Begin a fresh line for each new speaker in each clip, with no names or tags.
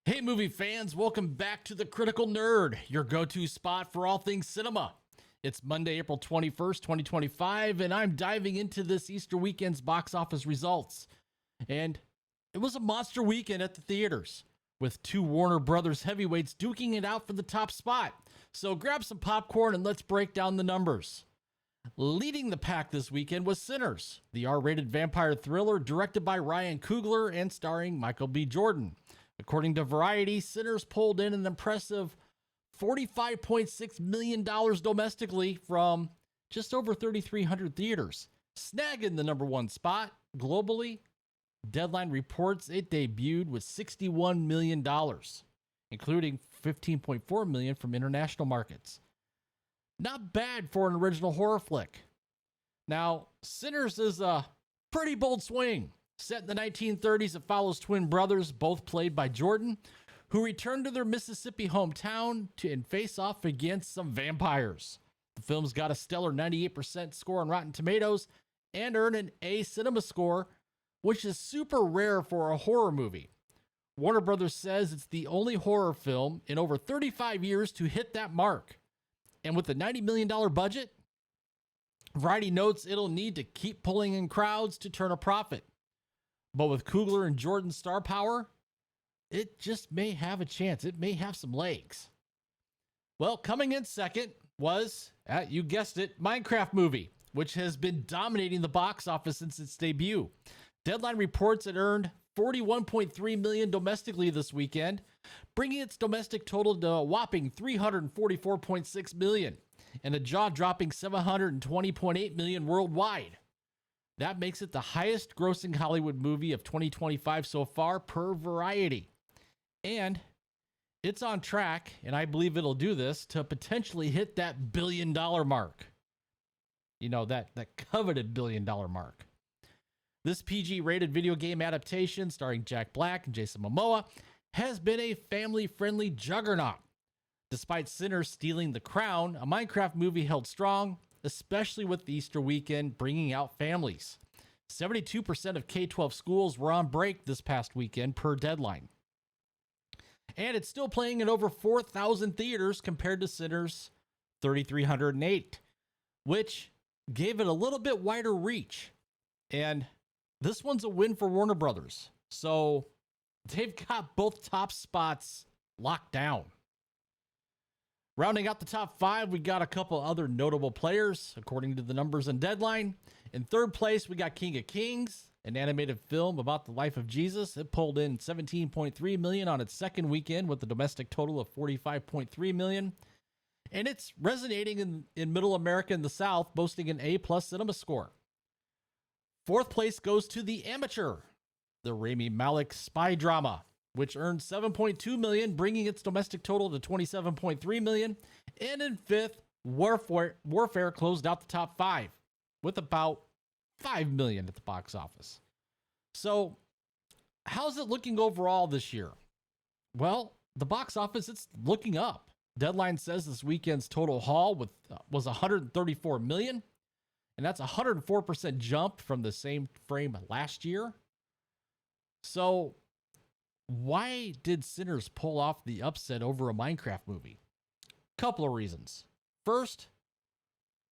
Hey, movie fans, welcome back to The Critical Nerd, your go to spot for all things cinema. It's Monday, April 21st, 2025, and I'm diving into this Easter weekend's box office results. And it was a monster weekend at the theaters, with two Warner Brothers heavyweights duking it out for the top spot. So grab some popcorn and let's break down the numbers. Leading the pack this weekend was Sinners, the R-rated vampire thriller directed by Ryan Coogler and starring Michael B. Jordan. According to Variety, Sinners pulled in an impressive $45.6 million domestically from just over 3,300 theaters, snagging the number one spot globally. Deadline reports it debuted with $61 million, including $15.4 million from international markets. Not bad for an original horror flick. Now, Sinners is a pretty bold swing. Set in the 1930s, it follows twin brothers, both played by Jordan, who return to their Mississippi hometown and face off against some vampires. The film's got a stellar 98% score on Rotten Tomatoes and earned an A cinema score, which is super rare for a horror movie. Warner Brothers says it's the only horror film in over 35 years to hit that mark. And with a $90 million budget, Variety notes it'll need to keep pulling in crowds to turn a profit. But with Coogler and Jordan's star power, it just may have a chance. It may have some legs. Well, coming in second was, you guessed it, Minecraft movie, which has been dominating the box office since its debut. Deadline reports it earned $41.3 million domestically this weekend, bringing its domestic total to a whopping $344.6 million and a jaw-dropping $720.8 million worldwide. That makes it the highest grossing Hollywood movie of 2025 so far per Variety. And it's on track, and I believe it'll do this, to potentially hit that $1 billion mark. You know, that coveted $1 billion mark. This PG-rated video game adaptation starring Jack Black and Jason Momoa has been a family-friendly juggernaut. Despite Sinners stealing the crown, a Minecraft movie held strong, especially with the Easter weekend bringing out families. 72% of K-12 schools were on break this past weekend per Deadline. And it's still playing in over 4,000 theaters compared to Sinners' 3,308, which gave it a little bit wider reach. And this one's a win for Warner Brothers. So they've got both top spots locked down. Rounding out the top five, we got a couple other notable players, according to the numbers and Deadline. In third place, we got King of Kings, an animated film about the life of Jesus. It pulled in $17.3 million on its second weekend with a domestic total of $45.3 million. And it's resonating in Middle America and the South, boasting an A+ cinema score. Fourth place goes to The Amateur, the Rami Malek spy drama, which earned $7.2 million, bringing its domestic total to $27.3 million. And in fifth, Warfare closed out the top five with about $5 million at the box office. So, how's it looking overall this year? Well, the box office, it's looking up. Deadline says this weekend's total haul was $134 million, and that's a 104% jump from the same frame last year. So, why did Sinners pull off the upset over a Minecraft movie? Couple of reasons. First,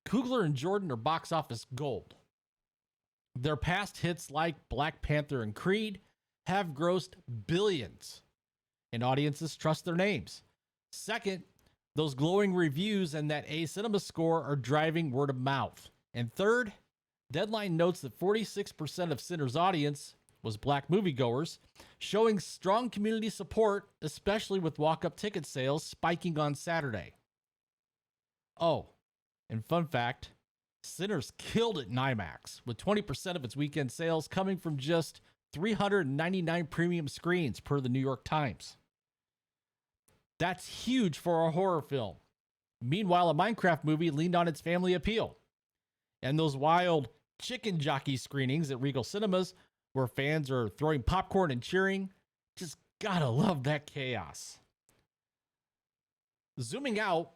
Coogler and Jordan are box office gold. Their past hits like Black Panther and Creed have grossed billions, and audiences trust their names. Second, those glowing reviews and that A cinema score are driving word of mouth. And third, Deadline notes that 46% of Sinners' audience was Black moviegoers, showing strong community support, especially with walk-up ticket sales spiking on Saturday. Oh, and fun fact, Sinners killed it in IMAX, with 20% of its weekend sales coming from just 399 premium screens per the New York Times. That's huge for a horror film. Meanwhile, a Minecraft movie leaned on its family appeal. And those wild chicken jockey screenings at Regal Cinemas, where fans are throwing popcorn and cheering, just gotta love that chaos. Zooming out,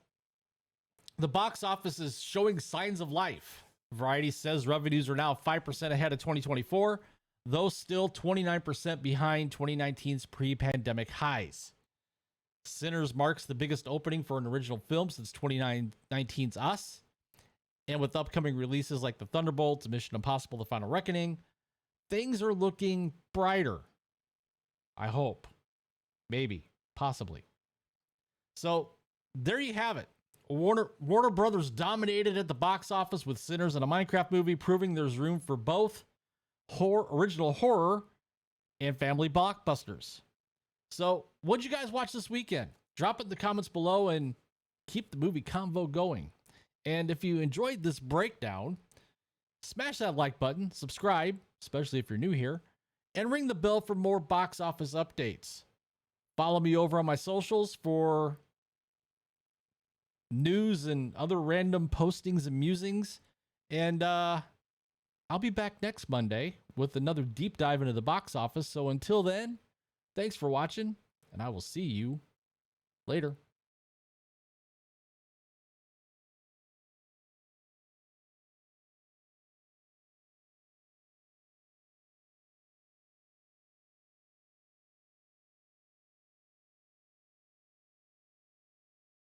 the box office is showing signs of life. Variety says revenues are now 5% ahead of 2024, though still 29% behind 2019's pre-pandemic highs. Sinners marks the biggest opening for an original film since 2019's Us. And with upcoming releases like The Thunderbolts, Mission Impossible: The Final Reckoning, things are looking brighter. I hope. Maybe. Possibly. So, there you have it. Warner Brothers dominated at the box office with Sinners and a Minecraft movie, proving there's room for both original horror and family blockbusters. So, what'd you guys watch this weekend? Drop it in the comments below and keep the movie convo going. And if you enjoyed this breakdown, smash that like button, subscribe, especially if you're new here, and ring the bell for more box office updates. Follow me over on my socials for news and other random postings and musings. And I'll be back next Monday with another deep dive into the box office. So until then, thanks for watching, and I will see you later.